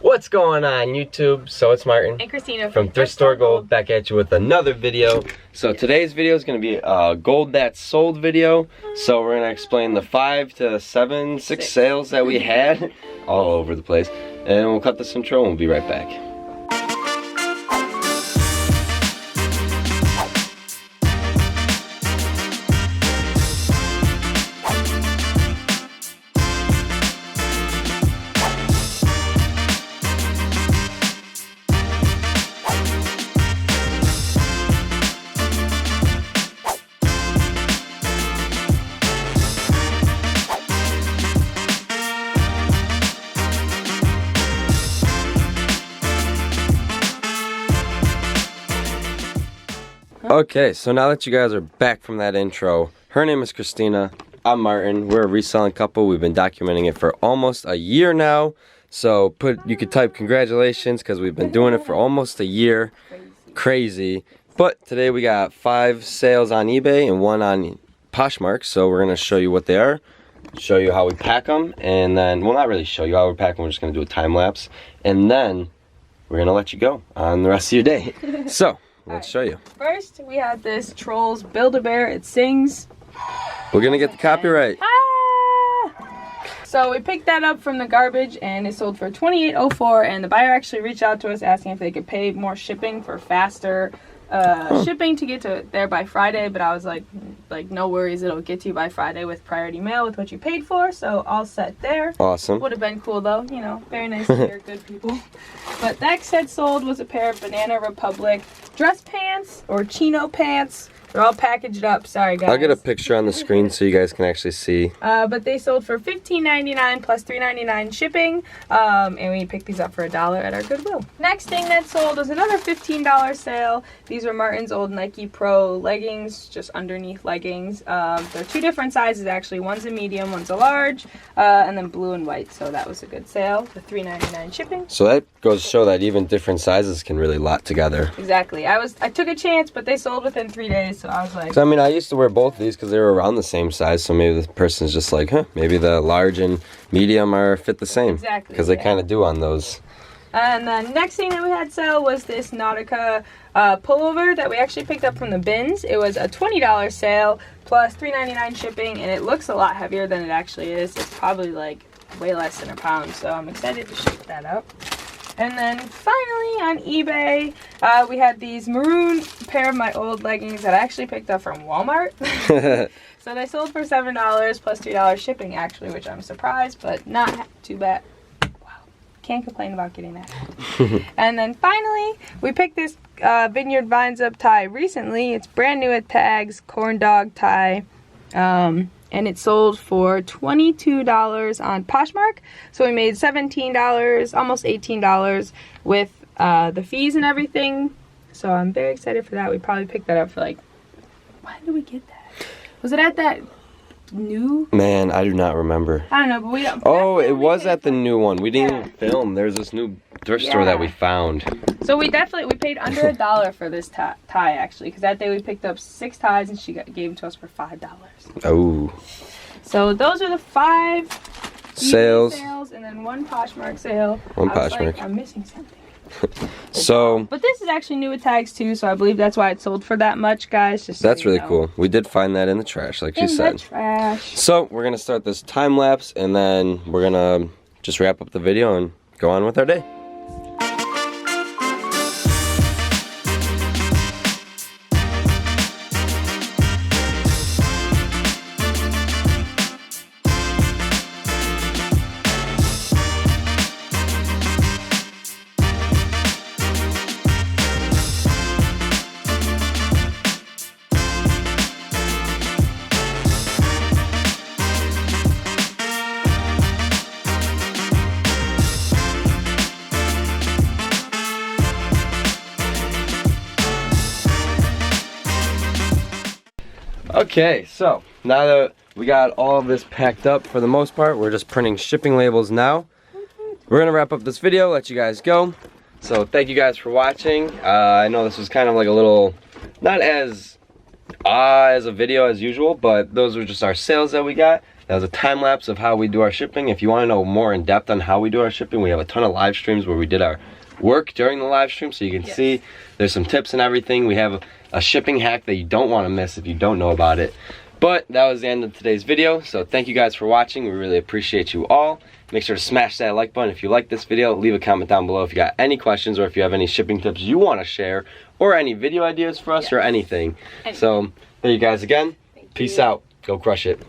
What's going on YouTube? So it's Martin and Christina from Thrift Store Gold back at you with another video. So today's video is going to be a gold that's sold video. So we're going to explain the 5 to 7, 6 sales that we had all over the place. And we'll cut this intro and we'll be right back. Okay, so now that you guys are back from that intro, her name is Christina, I'm Martin, we're a reselling couple, we've been documenting it for almost a year now, so you could type congratulations because we've been doing it for almost a year, crazy, but today we got 5 sales on eBay and 1 on Poshmark, so we're going to show you what they are, show you how we pack them, and then, well not really show you how we pack them, we're just going to do a time lapse, and then we're going to let you go on the rest of your day, so. Let's show you. First, we have this Trolls Build-A-Bear. It sings. We're gonna get the copyright. Ah! So we picked that up from the garbage, and it sold for $28.04. And the buyer actually reached out to us asking if they could pay more shipping for faster shipping to get to there by Friday. But I was like no worries, it'll get to you by Friday with priority mail with what you paid for. So all set there. Awesome. Would have been cool though, you know, very nice to hear good people. But next had sold was a pair of Banana Republic dress pants or chino pants. They're all packaged up. Sorry guys. I'll get a picture on the screen so you guys can actually see. But they sold for $15.99 plus $3.99 shipping. And we picked these up for $1 at our Goodwill. Next thing that sold was another $15 sale. These were Martin's old Nike Pro leggings, just underneath leggings. They're 2 different sizes actually. One's a medium, one's a large, and then blue and white. So that was a good sale for $3.99 shipping. So that goes to show that even different sizes can really lot together. Exactly. I took a chance, but they sold within 3 days. So I was like... So I mean, I used to wear both of these because they were around the same size. So maybe the person's just like, huh, maybe the large and medium are fit the same. Exactly. Because they kind of do on those. And the next thing that we had sell was this Nautica pullover that we actually picked up from the bins. It was a $20 sale plus $3.99 shipping, and it looks a lot heavier than it actually is. It's probably like way less than a pound, so I'm excited to shake that up. And then finally on eBay, we had these maroon pair of my old leggings that I actually picked up from Walmart. So they sold for $7 plus $3 shipping actually, which I'm surprised, but not too bad. Wow, can't complain about getting that. And then finally, we picked this Vineyard Vines Up tie recently. It's brand new with tags, corn dog tie. And it sold for $22 on Poshmark. So we made $17, almost $18 with the fees and everything. So I'm very excited for that. We probably picked that up for like, why did we get that? Was it at that new? Man, I do not remember. I don't know, but we don't. Oh, it was at the new one. We didn't even film. There's this new thrift store that we found. So we paid under $1 for this tie actually, because that day we picked up 6 ties and she gave them to us for $5. Oh. So those are the 5 sales and then 1 Poshmark sale. One Poshmark. Like, I'm missing something. So, but this is actually new with tags too, so I believe that's why it sold for that much, guys. Just that's so you really know. cool. We did find that in the trash, like she said. In the trash. So we're gonna start this time lapse, and then we're gonna just wrap up the video and go on with our day. Okay, so now that we got all of this packed up for the most part, we're just printing shipping labels now. We're gonna wrap up this video, let you guys go. So thank you guys for watching. I know this was kind of like a little, not as a video as usual, but those were just our sales that we got. That was a time lapse of how we do our shipping. If you want to know more in depth on how we do our shipping, we have a ton of live streams where we did our work during the live stream, so you can see there's some tips and everything. We have a shipping hack that you don't want to miss if you don't know about it. But that was the end of today's video, so thank you guys for watching. We really appreciate you all. Make sure to smash that like button if you like this video. Leave a comment down below if you got any questions or if you have any shipping tips you want to share or any video ideas for us or anything. So thank you guys again. Peace out. Go crush it.